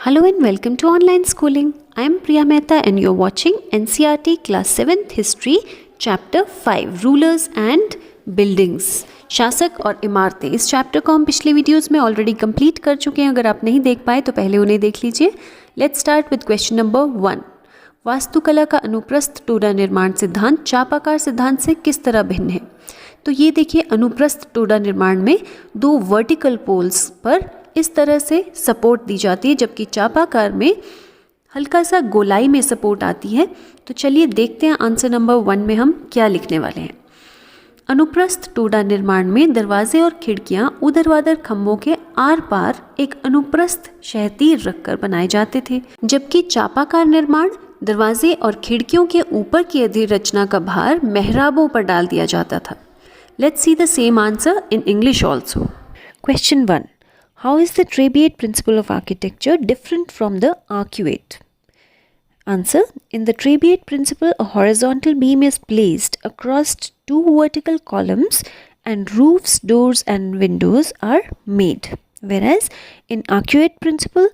Hello and welcome to online schooling. I am Priya Mehta and you're watching NCERT Class 7th History Chapter 5 Rulers and Buildings. शासक और इमारतें। इस chapter को हम पिछले videos में ऑलरेडी कंप्लीट कर चुके हैं। अगर आप नहीं देख पाए तो पहले उन्हें देख लीजिए। Let's start with question number 1। वास्तुकला का अनुप्रस्थ टोडा निर्माण सिद्धांत चापाकार सिद्धांत से किस तरह भिन्न है? तो ये देखिए, अनुप्रस्थ टोडा निर्माण में दो वर्टिकल पोल्स पर इस तरह से सपोर्ट दी जाती है, जबकि चापाकार में हल्का सा गोलाई में सपोर्ट आती है। तो चलिए देखते हैं आंसर नंबर 1 में हम क्या लिखने वाले हैं। अनुप्रस्थ टोडा निर्माण में दरवाजे और खिड़कियां ऊर्ध्वाधर खंभों के आर पार एक अनुप्रस्थ क्षैतिज रखकर बनाए जाते थे, जबकि चापाकार निर्माण दरवाजे और खिड़कियों के ऊपर की अधिरचना का भार मेहराबों पर डाल दिया जाता था। Let's see the same answer in English also. Question 1। How is the Trebiat principle of architecture different from the arcuate? Answer. In the Trebiat principle, a horizontal beam is placed across two vertical columns and roofs, doors and windows are made. Whereas in arcuate principle,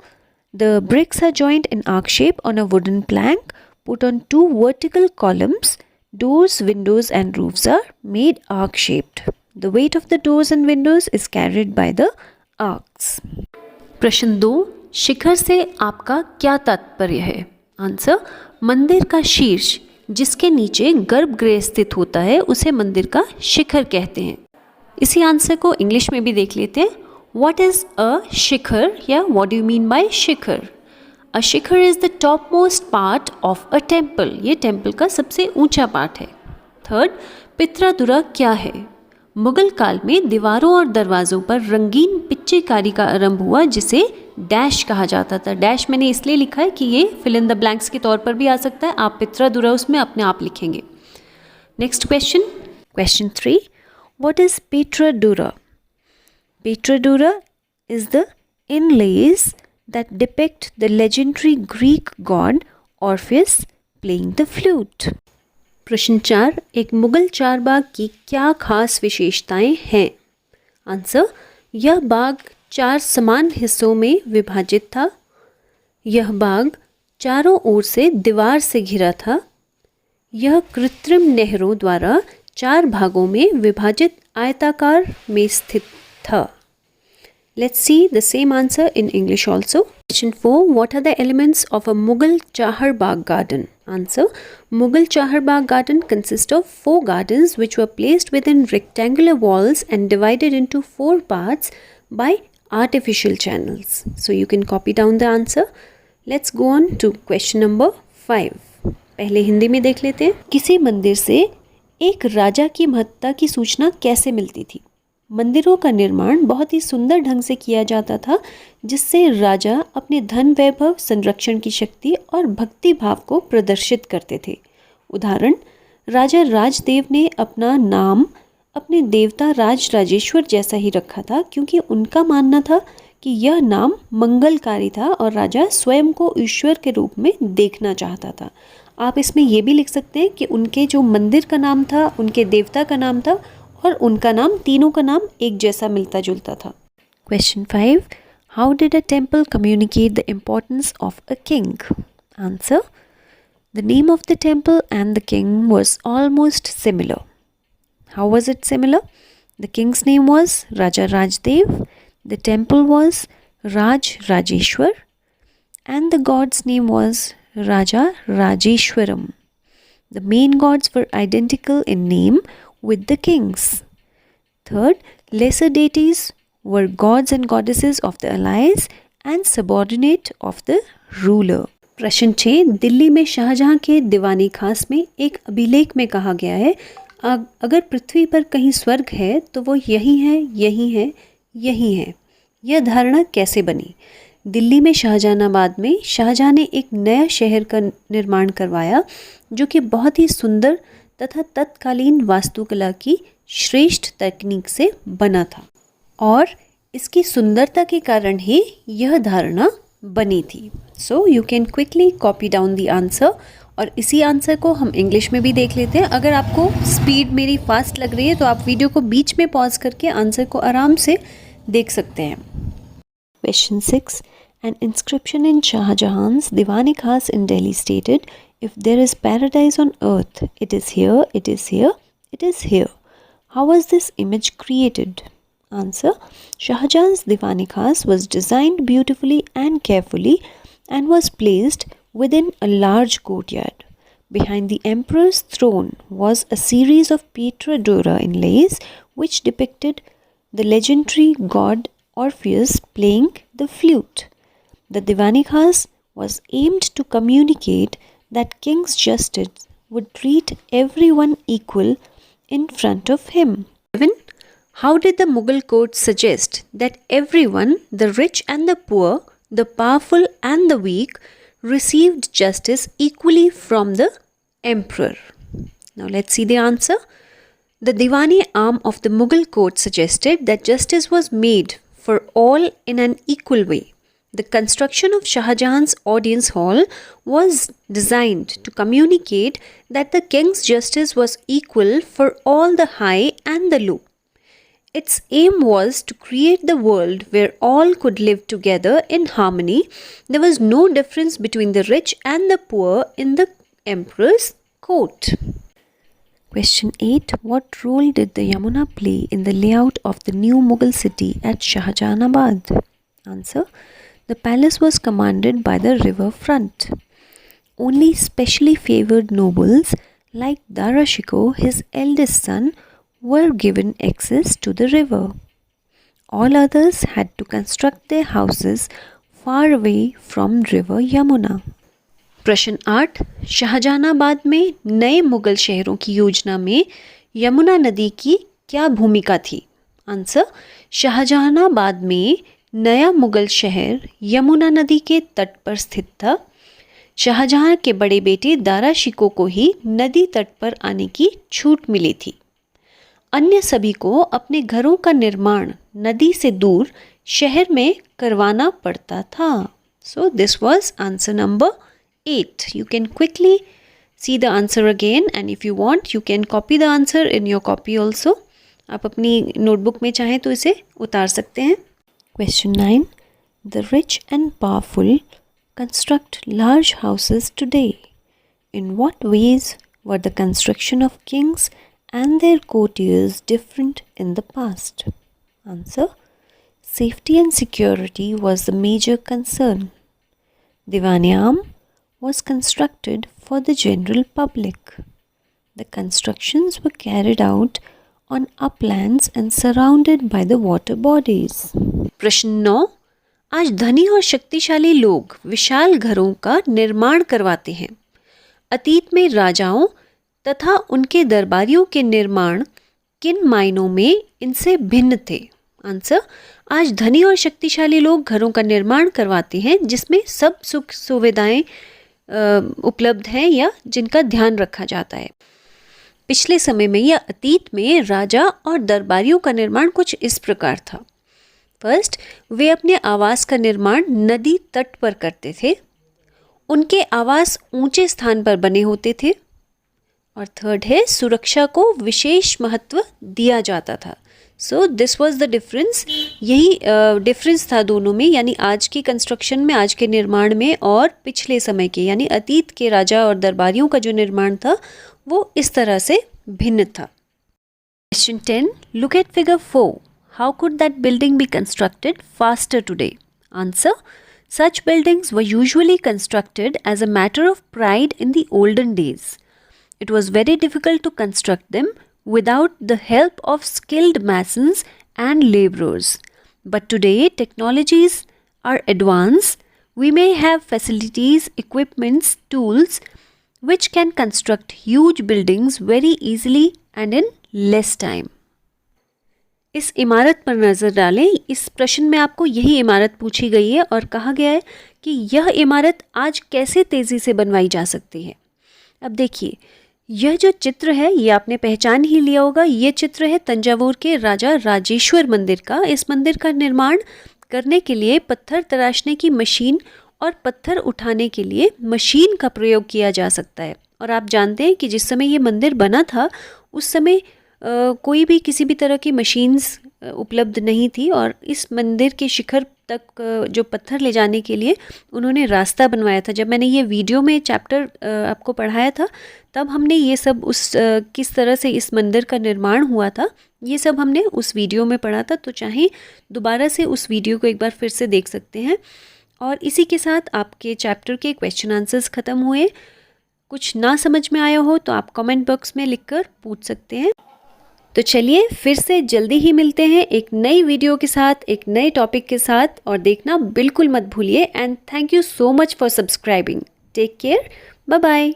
the bricks are joined in arc shape on a wooden plank, put on two vertical columns, doors, windows and roofs are made arc shaped. The weight of the doors and windows is carried by the arcs. प्रश्न 2। शिखर से आपका क्या तात्पर्य है? Answer. मंदिर का शीर्ष जिसके नीचे गर्भगृह स्थित होता है उसे मंदिर का शिखर कहते हैं। इसी आंसर को इंग्लिश में भी देख लेते हैं। व्हाट इज अ शिखर या what do you mean by Shikhar? A Shikhar is the top most part of a temple. ये टेम्पल का सबसे ऊंचा पार्ट है। थर्ड, पित्रादुरा क्या है? मुगल काल में दीवारों और दरवाज़ों पर रंगीन पिच्चीकारी का आरंभ हुआ जिसे डैश कहा जाता था। डैश मैंने इसलिए लिखा है कि ये फिल इन द ब्लैंक्स के तौर पर भी आ सकता है। आप पित्रादुरा उसमें अपने आप लिखेंगे। Next question. Question 3। What is pietra dura? Pietra dura is the inlays that depict the legendary Greek god Orpheus playing the flute. प्रश्न 4। एक मुगल चारबाग की क्या खास विशेषताएं हैं? आंसर। यह बाग 4 समान हिस्सों में विभाजित था। यह बाग चारों ओर से दीवार से घिरा था। यह कृत्रिम नहरों द्वारा 4 भागों में विभाजित आयताकार में स्थित था। Let's see the same answer in English also. Question 4. What are the elements of a Mughal Chahar Bagh garden? Answer. Mughal Chahar Bagh garden consists of 4 gardens which were placed within rectangular walls and divided into 4 parts by artificial channels. So you can copy down the answer. Let's go on to question number 5. पहले हिंदी में देख लेते हैं। किसी मंदिर से एक राजा की महत्ता की सूचना कैसे मिलती थी? मंदिरों का निर्माण बहुत ही सुंदर ढंग से किया जाता था, जिससे राजा अपने धन वैभव, संरक्षण की शक्ति और भक्ति भाव को प्रदर्शित करते थे। उदाहरण, राजा राजदेव ने अपना नाम अपने देवता राजराजेश्वर जैसा ही रखा था, क्योंकि उनका मानना था कि यह नाम मंगलकारी था और राजा स्वयं को ईश्वर के रूप में देखना चाहता था। आप इसमें यह भी लिख सकते हैं कि उनके जो मंदिर का नाम था, उनके देवता का नाम था और उनका नाम, तीनों का नाम एक जैसा मिलता जुलता था। Question 5। How did a temple communicate the importance of a king? Answer. The name of the temple and the king was almost similar. How was it similar? The king's name was Raja Rajdev, the temple was Raj Rajeshwar and the god's name was Raja Rajeshwaram. The main gods were identical in name with the kings. Third, lesser deities were gods and goddesses of the allies and subordinate of the ruler. प्रश्न 6। दिल्ली में शाहजहां के दीवानी खास में एक अभिलेख में कहा गया है, अगर पृथ्वी पर कहीं स्वर्ग है तो वो यही है, यही है, यही है। यह धारणा कैसे बनी? दिल्ली में शाहजहानाबाद में शाहजहां ने एक नया शहर का निर्माण करवाया जो कि बहुत ही सुंदर तथा तत्कालीन वास्तुकला की श्रेष्ठ तकनीक से बना था और इसकी सुंदरता के कारण ही यह धारणा बनी थी। So you can quickly copy down the answer और इसी आंसर को हम इंग्लिश में भी देख लेते हैं। अगर आपको स्पीड मेरी फास्ट लग रही है तो आप वीडियो को बीच में पॉज करके आंसर को आराम से देख सकते हैं। Question 6। An inscription in Shah Jahan's Diwan-e-Khas in Delhi stated, "If there is paradise on earth, it is here, it is here, it is here." How was this image created? Answer: Shah Jahan's Diwan-e-Khas was designed beautifully and carefully and was placed within a large courtyard. Behind the emperor's throne was a series of Pietra Dura inlays which depicted the legendary god Orpheus playing the flute. The Diwan-e-Khas was aimed to communicate that King's justice would treat everyone equal in front of him. 7. How did the Mughal court suggest that everyone, the rich and the poor, the powerful and the weak, received justice equally from the emperor? Now let's see the answer. The Diwani arm of the Mughal court suggested that justice was made for all in an equal way. The construction of Shah Jahan's audience hall was designed to communicate that the king's justice was equal for all the high and the low. Its aim was to create the world where all could live together in harmony. There was no difference between the rich and the poor in the emperor's court. Question 8. What role did the Yamuna play in the layout of the new Mughal city at Shahjahanabad? Answer: the palace was commanded by the river front. Only specially favored nobles like Dara Shikoh, his eldest son, were given access to the river. All others had to construct their houses far away from river Yamuna. प्रश्न 8. शाहजहानाबाद में नए मुगल शहरों की योजना में यमुना नदी की क्या भूमिका थी? आंसर: शाहजहानाबाद में नया मुगल शहर यमुना नदी के तट पर स्थित था. शाहजहां के बड़े बेटे दारा शिकोह को ही नदी तट पर आने की छूट मिली थी. अन्य सभी को अपने घरों का निर्माण नदी से दूर शहर में करवाना पड़ता था. So this was answer number 8. You can quickly see the answer again, and if you want you can copy the answer in your copy also. आप अपनी नोटबुक में चाहें तो इसे उतार सकते हैं. Question 9. The rich and powerful construct large houses today. In what ways were the construction of kings and their courtiers different in the past? Answer: safety and security was the major concern. Diwan-e-Aam was constructed for the general public. The constructions were carried out on uplands and surrounded by the water bodies. प्रश्न 9. आज धनी और शक्तिशाली लोग विशाल घरों का निर्माण करवाते हैं. अतीत में राजाओं तथा उनके दरबारियों के निर्माण किन मायनों में इनसे भिन्न थे? आंसर: आज धनी और शक्तिशाली लोग घरों का निर्माण करवाते हैं जिसमें सब सुख सुविधाएं उपलब्ध हैं या जिनका ध्यान रखा जाता है. पिछले समय में या अतीत में राजा और दरबारियों का निर्माण कुछ इस प्रकार था. फर्स्ट, वे अपने आवास का निर्माण नदी तट पर करते थे. उनके आवास ऊंचे स्थान पर बने होते थे. और थर्ड है, सुरक्षा को विशेष महत्व दिया जाता था. So this was the difference. यही डिफरेंस था दोनों में, यानी आज की कंस्ट्रक्शन में, आज के निर्माण में और पिछले समय के यानी अतीत के राजा और दरबारियों का जो निर्माण था वो इस तरह से भिन्न था. Question 10. Look at figure 4. How could that building be constructed faster today? Answer: such buildings were usually constructed as a matter of pride in the olden days. It was very difficult to construct them without the help of skilled masons and laborers. But today technologies are advanced. We may have facilities, equipments, tools which can construct huge buildings very easily and in less time. इस इमारत पर नज़र डालें. इस प्रश्न में आपको यही इमारत पूछी गई है और कहा गया है कि यह इमारत आज कैसे तेज़ी से बनवाई जा सकती है. अब देखिए, यह जो चित्र है ये आपने पहचान ही लिया होगा. ये चित्र है तंजावुर के राजा राजेश्वर मंदिर का. इस मंदिर का निर्माण करने के लिए पत्थर तराशने की मशीन और पत्थर उठाने के लिए मशीन का प्रयोग किया जा सकता है. और आप जानते हैं कि जिस समय ये मंदिर बना था उस समय कोई भी किसी भी तरह की मशीन्स उपलब्ध नहीं थी और इस मंदिर के शिखर तक जो पत्थर ले जाने के लिए उन्होंने रास्ता बनवाया था। जब मैंने ये वीडियो में चैप्टर आपको पढ़ाया था तब हमने ये सब किस तरह से इस मंदिर का निर्माण हुआ था ये सब हमने उस वीडियो में पढ़ा था। तो चाहे दोबारा से उस वीडियो को एक बार फिर से देख सकते हैं। और इसी के साथ आपके चैप्टर के क्वेश्चन आंसर्स ख़त्म हुए। कुछ ना समझ में आया हो तो आप कमेंट बॉक्स में लिखकर पूछ सकते हैं। तो चलिए फिर से जल्दी ही मिलते हैं एक नई वीडियो के साथ, एक नए टॉपिक के साथ। और देखना बिल्कुल मत भूलिए। And thank you so much for subscribing. Take care, bye bye.